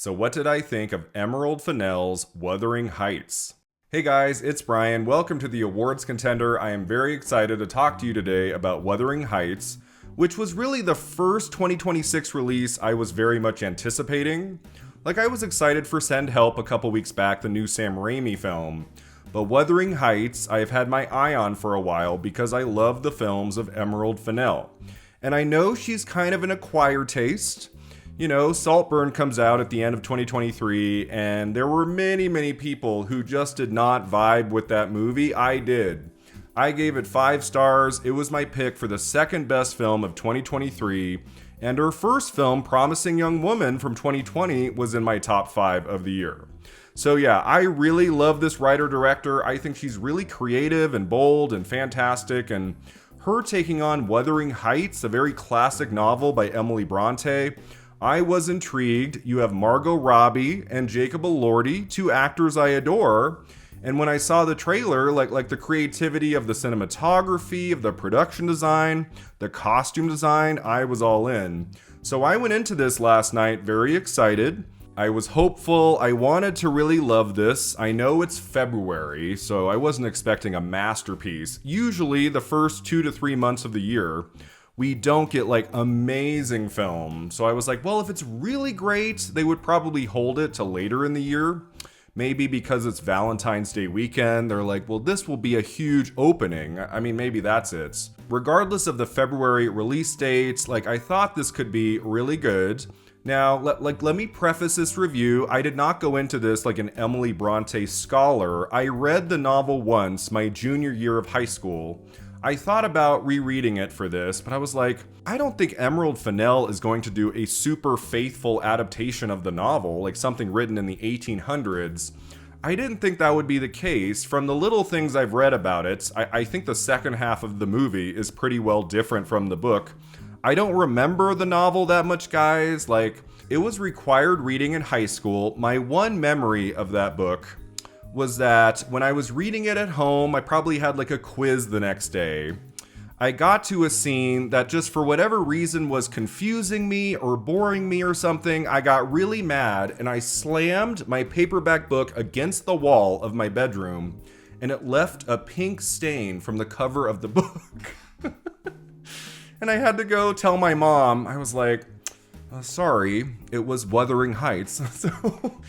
So what did I think of Emerald Fennell's Wuthering Heights? Hey guys, it's Brian. Welcome to the awards contender. I am very excited to talk to you today about Wuthering Heights, which was really the first 2026 release I was very much anticipating. Like, I was excited for Send Help a couple weeks back, the new Sam Raimi film. But Wuthering Heights, I have had my eye on for a while because I love the films of Emerald Fennell. And I know she's kind of an acquired taste. You know, Saltburn comes out at the end of 2023, and there were many people who just did not vibe with that movie. I did. I gave it 5 stars. It was my pick for the second best film of 2023, and her first film, Promising Young Woman from 2020, was in my top 5 of the year. So yeah, I really love this writer-director. I think she's really creative and bold and fantastic, and her taking on Wuthering Heights, a very classic novel by Emily Bronte, I was intrigued. You have Margot Robbie and Jacob Elordi, 2 actors I adore. And when I saw the trailer, like the creativity of the cinematography, of the production design, the costume design, I was all in. So I went into this last night very excited. I was hopeful. I wanted to really love this. I know it's February, so I wasn't expecting a masterpiece. Usually the first 2 to 3 months of the year, we don't get like amazing film. So I was like, well, if it's really great, they would probably hold it to later in the year. Maybe because it's Valentine's Day weekend, they're like, well, this will be a huge opening. I mean, maybe that's it. Regardless of the February release dates, like, I thought this could be really good. Now, let me preface this review. I did not go into this like an Emily Bronte scholar. I read the novel once, my junior year of high school. I thought about rereading it for this, but I was like, I don't think Emerald Fennell is going to do a super faithful adaptation of the novel, like something written in the 1800s. I didn't think that would be the case. From the little things I've read about it, I think the second half of the movie is pretty well different from the book. I don't remember the novel that much, guys. Like, it was required reading in high school. My one memory of that book was that when I was reading it at home, I probably had like a quiz the next day. I got to a scene that just for whatever reason was confusing me or boring me or something. I got really mad and I slammed my paperback book against the wall of my bedroom, and it left a pink stain from the cover of the book. And I had to go tell my mom. I was like, sorry, it was Wuthering Heights. So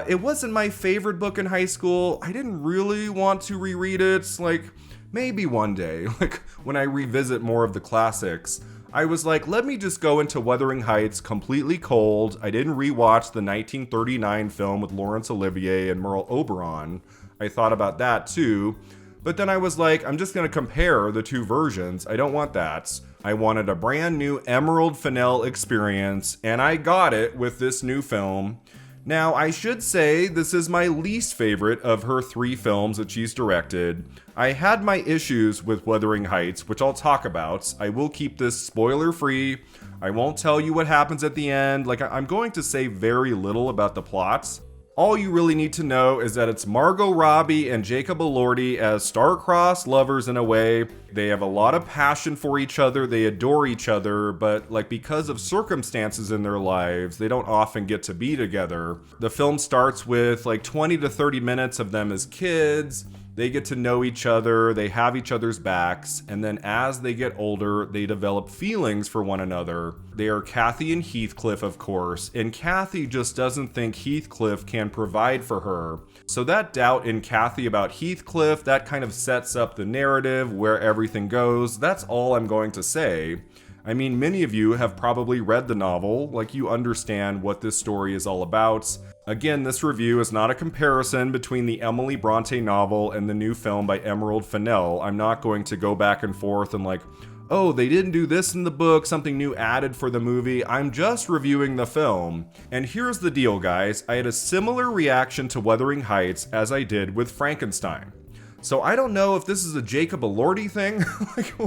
it wasn't my favorite book in high school. I didn't really want to reread it. Like, maybe one day, like when I revisit more of the classics. I was like, let me just go into Wuthering Heights completely cold. I didn't rewatch the 1939 film with Laurence Olivier and Merle Oberon. I thought about that too. But then I was like, I'm just going to compare the 2 versions. I don't want that. I wanted a brand new Emerald Fennell experience, and I got it with this new film. Now, I should say this is my least favorite of her 3 films that she's directed. I had my issues with Wuthering Heights, which I'll talk about. I will keep this spoiler-free. I won't tell you what happens at the end. Like, I'm going to say very little about the plots. All you really need to know is that it's Margot Robbie and Jacob Elordi as star-crossed lovers in a way. They have a lot of passion for each other, they adore each other, but like because of circumstances in their lives, they don't often get to be together. The film starts with like 20 to 30 minutes of them as kids. They get to know each other, they have each other's backs, and then as they get older, they develop feelings for one another. They are Kathy and Heathcliff, of course, and Kathy just doesn't think Heathcliff can provide for her. So that doubt in Kathy about Heathcliff, that kind of sets up the narrative, where everything goes. That's all I'm going to say. I mean, many of you have probably read the novel, like you understand what this story is all about. Again, this review is not a comparison between the Emily Bronte novel and the new film by Emerald Fennell. I'm not going to go back and forth and like, oh, they didn't do this in the book, something new added for the movie. I'm just reviewing the film. And here's the deal, guys. I had a similar reaction to Wuthering Heights as I did with Frankenstein. So I don't know if this is a Jacob Elordi thing,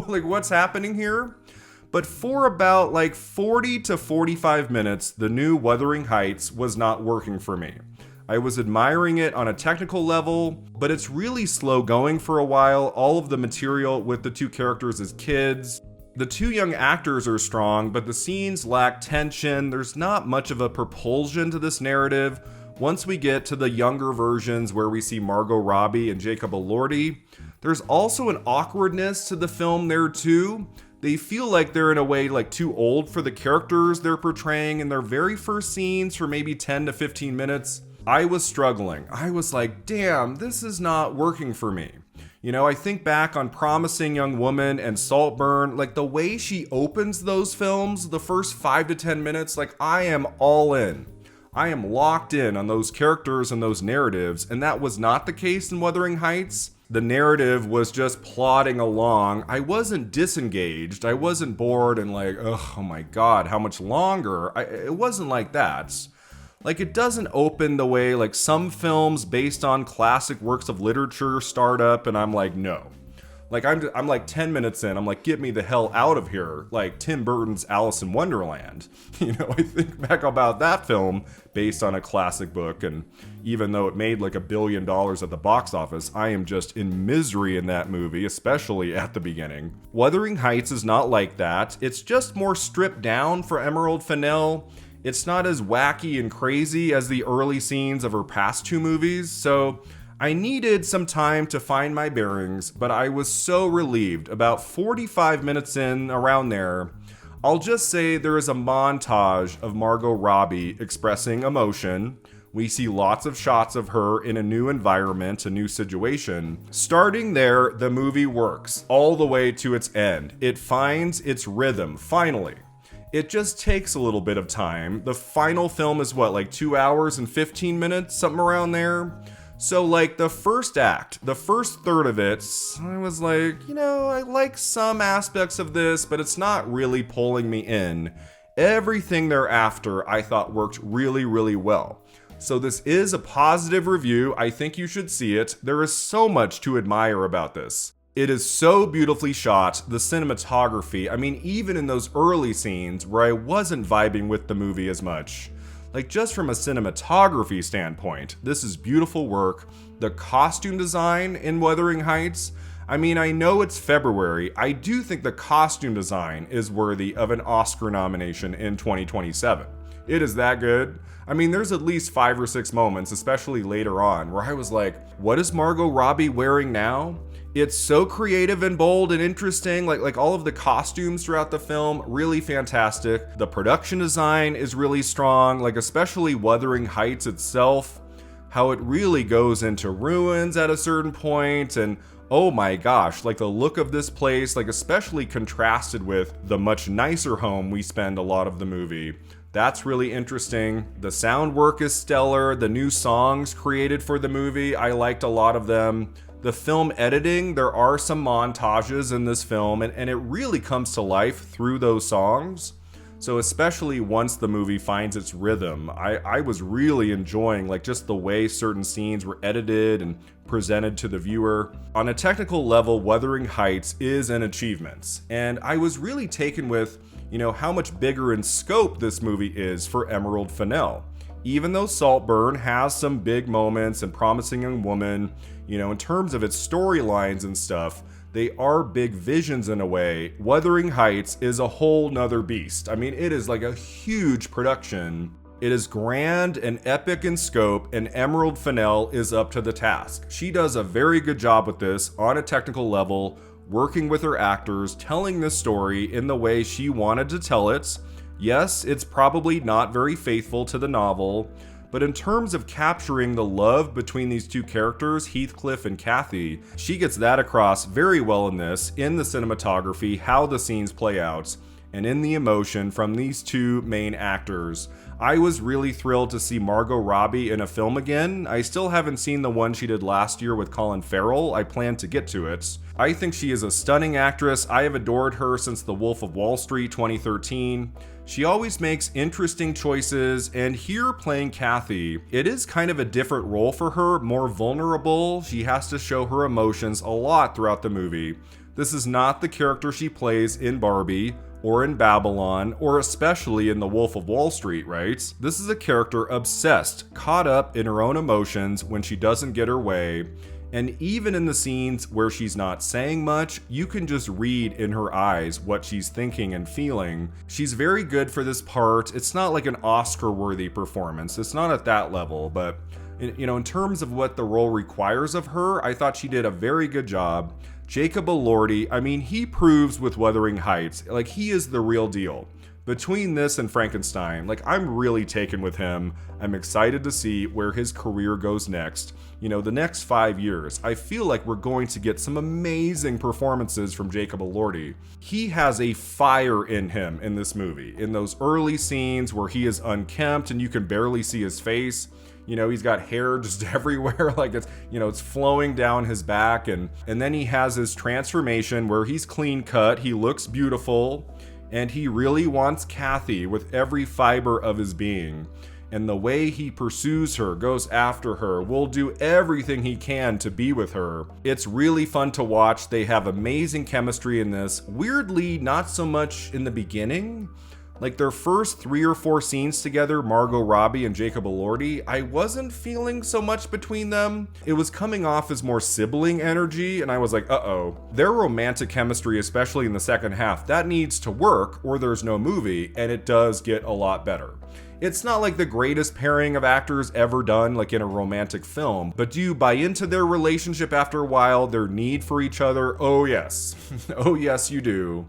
like what's happening here? But for about like 40 to 45 minutes, the new Wuthering Heights was not working for me. I was admiring it on a technical level, but it's really slow going for a while. All of the material with the 2 characters as kids, The two young actors are strong, but the scenes lack tension. There's not much of a propulsion to this narrative. Once we get to the younger versions where we see Margot Robbie and Jacob Elordi, there's also an awkwardness to the film there too. They feel like they're in a way like too old for the characters they're portraying in their very first scenes for maybe 10 to 15 minutes. I was struggling. I was like, damn, this is not working for me. You know, I think back on Promising Young Woman and Saltburn, like the way she opens those films, the first 5 to 10 minutes, like I am all in. I am locked in on those characters and those narratives, and that was not the case in Wuthering Heights. The narrative was just plodding along. I wasn't disengaged. I wasn't bored and like, oh my God, how much longer? It wasn't like that. Like, it doesn't open the way like some films based on classic works of literature start up, and I'm like, no. Like, I'm like 10 minutes in, I'm like, get me the hell out of here. Like Tim Burton's Alice in Wonderland. You know, I think back about that film based on a classic book, and even though it made like $1 billion at the box office, I am just in misery in that movie, especially at the beginning. Wuthering Heights is not like that. It's just more stripped down for Emerald Fennell. It's not as wacky and crazy as the early scenes of her past two movies, so I needed some time to find my bearings, but I was so relieved. About 45 minutes in, around there, I'll just say there is a montage of Margot Robbie expressing emotion. We see lots of shots of her in a new environment, a new situation. Starting there, the movie works all the way to its end. It finds its rhythm, finally. It just takes a little bit of time. The final film is what, like 2 hours and 15 minutes, something around there? So like the first act, the first third of it, I was like, you know, I like some aspects of this, but it's not really pulling me in. Everything thereafter I thought worked really, really well. So this is a positive review. I think you should see it. There is so much to admire about this. It is so beautifully shot, the cinematography. I mean, even in those early scenes where I wasn't vibing with the movie as much, like just from a cinematography standpoint, this is beautiful work. The costume design in Wuthering Heights, I mean, I know it's February. I do think the costume design is worthy of an Oscar nomination in 2027. It is that good. I mean, there's at least 5 or 6 moments, especially later on, where I was like, what is Margot Robbie wearing now? It's so creative and bold and interesting, like all of the costumes throughout the film, really fantastic. The production design is really strong, like especially Wuthering Heights itself, how it really goes into ruins at a certain point, and oh my gosh, like the look of this place, like especially contrasted with the much nicer home we spend a lot of the movie. That's really interesting. The sound work is stellar. The new songs created for the movie, I liked a lot of them. The film editing, there are some montages in this film, and it really comes to life through those songs. So especially once the movie finds its rhythm, I was really enjoying like just the way certain scenes were edited and presented to the viewer. On a technical level, Wuthering Heights is an achievement, and I was really taken with, you know, how much bigger in scope this movie is for Emerald Fennell. Even though Saltburn has some big moments and Promising Young Woman, you know, in terms of its storylines and stuff, they are big visions in a way. Wuthering Heights is a whole nother beast. I mean, it is like a huge production. It is grand and epic in scope, and Emerald Fennell is up to the task. She does a very good job with this on a technical level, working with her actors, telling this story in the way she wanted to tell it. Yes, it's probably not very faithful to the novel, but in terms of capturing the love between these two characters, Heathcliff and Kathy, she gets that across very well in this, in the cinematography, how the scenes play out, and in the emotion from these two main actors. I was really thrilled to see Margot Robbie in a film again. I still haven't seen the one she did last year with Colin Farrell. I plan to get to it. I think she is a stunning actress. I have adored her since The Wolf of Wall Street 2013. She always makes interesting choices, and here playing Kathy, it is kind of a different role for her, more vulnerable. She has to show her emotions a lot throughout the movie. This is not the character she plays in Barbie, or in Babylon, or especially in The Wolf of Wall Street, right? This is a character obsessed, caught up in her own emotions when she doesn't get her way, And even in the scenes where she's not saying much, you can just read in her eyes what she's thinking and feeling. She's very good for this part. It's not like an Oscar-worthy performance. It's not at that level, but in terms of what the role requires of her, I thought she did a very good job. Jacob Elordi, I mean, he proves with Wuthering Heights, like he is the real deal. Between this and Frankenstein, like I'm really taken with him. I'm excited to see where his career goes next. The next 5 years, I feel like we're going to get some amazing performances from Jacob Elordi. He has a fire in him in this movie. In those early scenes where he is unkempt and you can barely see his face, he's got hair just everywhere, like it's flowing down his back, and then he has his transformation where he's clean cut, he looks beautiful, and he really wants Kathy with every fiber of his being. And the way he pursues her, goes after her, will do everything he can to be with her. It's really fun to watch. They have amazing chemistry in this. Weirdly, not so much in the beginning. Like their first 3 or 4 scenes together, Margot Robbie and Jacob Elordi, I wasn't feeling so much between them. It was coming off as more sibling energy, and I was like, uh-oh. Their romantic chemistry, especially in the second half, that needs to work or there's no movie, and it does get a lot better. It's not like the greatest pairing of actors ever done, like in a romantic film, but do you buy into their relationship after a while, their need for each other? Oh yes. Oh yes, you do.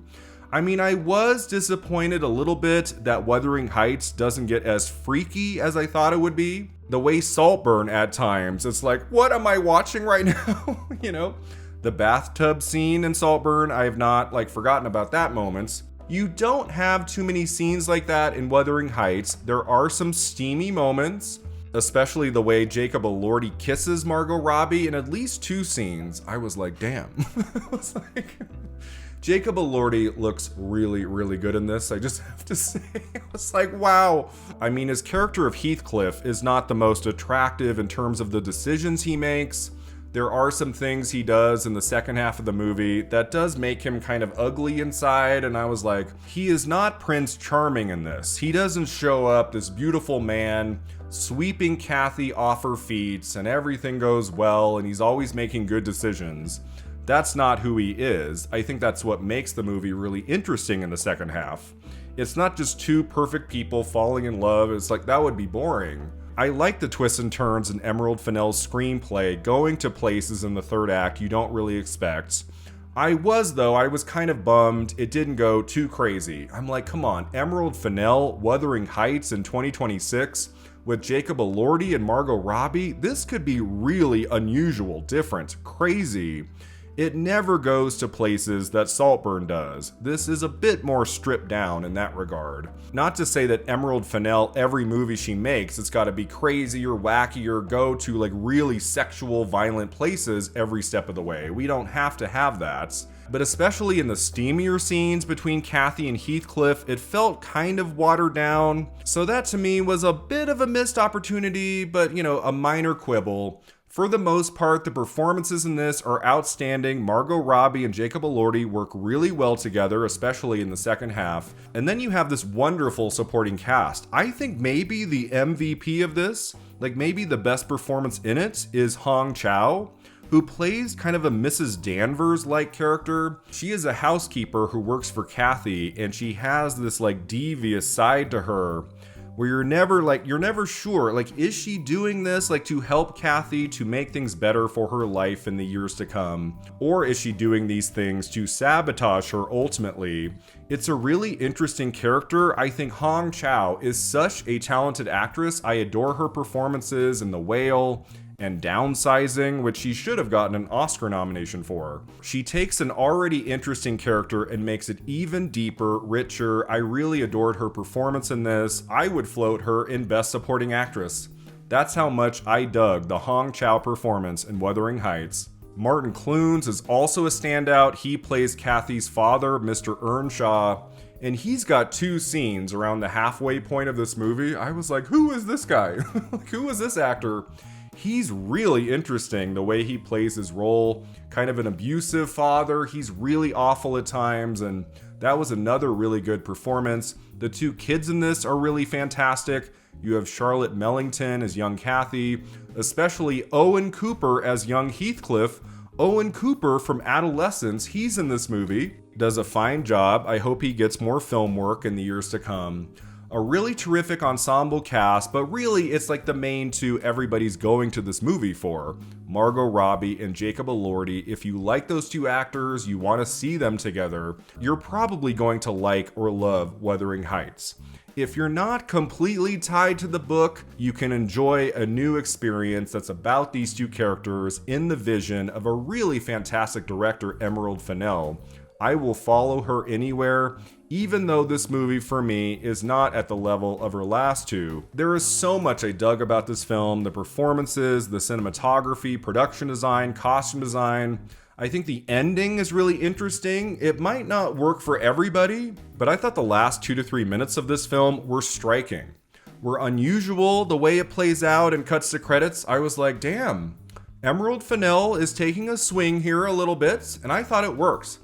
I mean, I was disappointed a little bit that Wuthering Heights doesn't get as freaky as I thought it would be. The way Saltburn at times, it's like, what am I watching right now? The bathtub scene in Saltburn, I have not forgotten about that moment. You don't have too many scenes like that in Wuthering Heights. There are some steamy moments, especially the way Jacob Elordi kisses Margot Robbie in at least 2 scenes. I was like, damn. I was like... Jacob Elordi looks really, really good in this, I just have to say. I was like, wow. I mean, his character of Heathcliff is not the most attractive in terms of the decisions he makes. There are some things he does in the second half of the movie that does make him kind of ugly inside, and I was like, he is not Prince Charming in this. He doesn't show up, this beautiful man, sweeping Kathy off her feet, and everything goes well, and he's always making good decisions. That's not who he is. I think that's what makes the movie really interesting in the second half. It's not just 2 perfect people falling in love. It's like, that would be boring. I like the twists and turns in Emerald Fennell's screenplay, going to places in the third act you don't really expect. I was kind of bummed it didn't go too crazy. I'm like, come on, Emerald Fennell, Wuthering Heights in 2026, with Jacob Elordi and Margot Robbie, this could be really unusual, different, crazy. It never goes to places that Saltburn does. This is a bit more stripped down in that regard. Not to say that Emerald Fennell, every movie she makes, it's gotta be crazier, wackier, go to really sexual, violent places every step of the way. We don't have to have that. But especially in the steamier scenes between Kathy and Heathcliff, it felt kind of watered down. So that to me was a bit of a missed opportunity, but a minor quibble. For the most part, the performances in this are outstanding. Margot Robbie and Jacob Elordi work really well together, especially in the second half. And then you have this wonderful supporting cast. I think maybe the MVP of this, maybe the best performance in it, is Hong Chow, who plays kind of a Mrs. Danvers-like character. She is a housekeeper who works for Kathy, and she has this devious side to her where you're never sure, is she doing this to help Kathy to make things better for her life in the years to come? Or is she doing these things to sabotage her ultimately? It's a really interesting character. I think Hong Chow is such a talented actress. I adore her performances in The Whale and Downsizing, which she should have gotten an Oscar nomination for. She takes an already interesting character and makes it even deeper, richer. I really adored her performance in this. I would float her in Best Supporting Actress. That's how much I dug the Hong Chow performance in Wuthering Heights. Martin Clunes is also a standout. He plays Kathy's father, Mr. Earnshaw, and he's got 2 scenes around the halfway point of this movie. I was like, who is this guy? Who is this actor? He's really interesting, the way he plays his role, kind of an abusive father. He's really awful at times, and that was another really good performance. The 2 kids in this are really fantastic. You have Charlotte Mellington as young Kathy, especially Owen Cooper as young Heathcliff. Owen Cooper from Adolescence, he's in this movie. Does a fine job. I hope he gets more film work in the years to come. A really terrific ensemble cast, but really it's like the main two everybody's going to this movie for. Margot Robbie and Jacob Elordi. If you like those two actors, you want to see them together, you're probably going to like or love Wuthering Heights. If you're not completely tied to the book, you can enjoy a new experience that's about these two characters in the vision of a really fantastic director, Emerald Fennell. I will follow her anywhere, even though this movie for me is not at the level of her last two. There is so much I dug about this film, the performances, the cinematography, production design, costume design. I think the ending is really interesting. It might not work for everybody, but I thought the last 2 to 3 minutes of this film were striking. Were unusual the way it plays out and cuts to credits. I was like, damn, Emerald Fennell is taking a swing here a little bit, and I thought it works.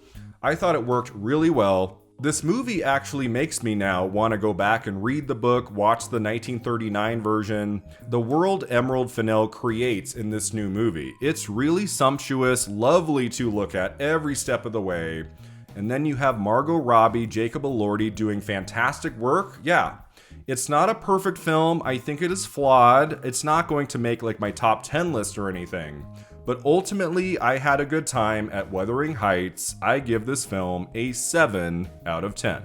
I thought it worked really well. This movie actually makes me now want to go back and read the book, watch the 1939 version. The world Emerald Fennell creates in this new movie. It's really sumptuous, lovely to look at every step of the way. And then you have Margot Robbie, Jacob Elordi doing fantastic work. Yeah, it's not a perfect film. I think it is flawed. It's not going to make like my top 10 list or anything. But ultimately, I had a good time at Wuthering Heights. I give this film a 7 out of 10.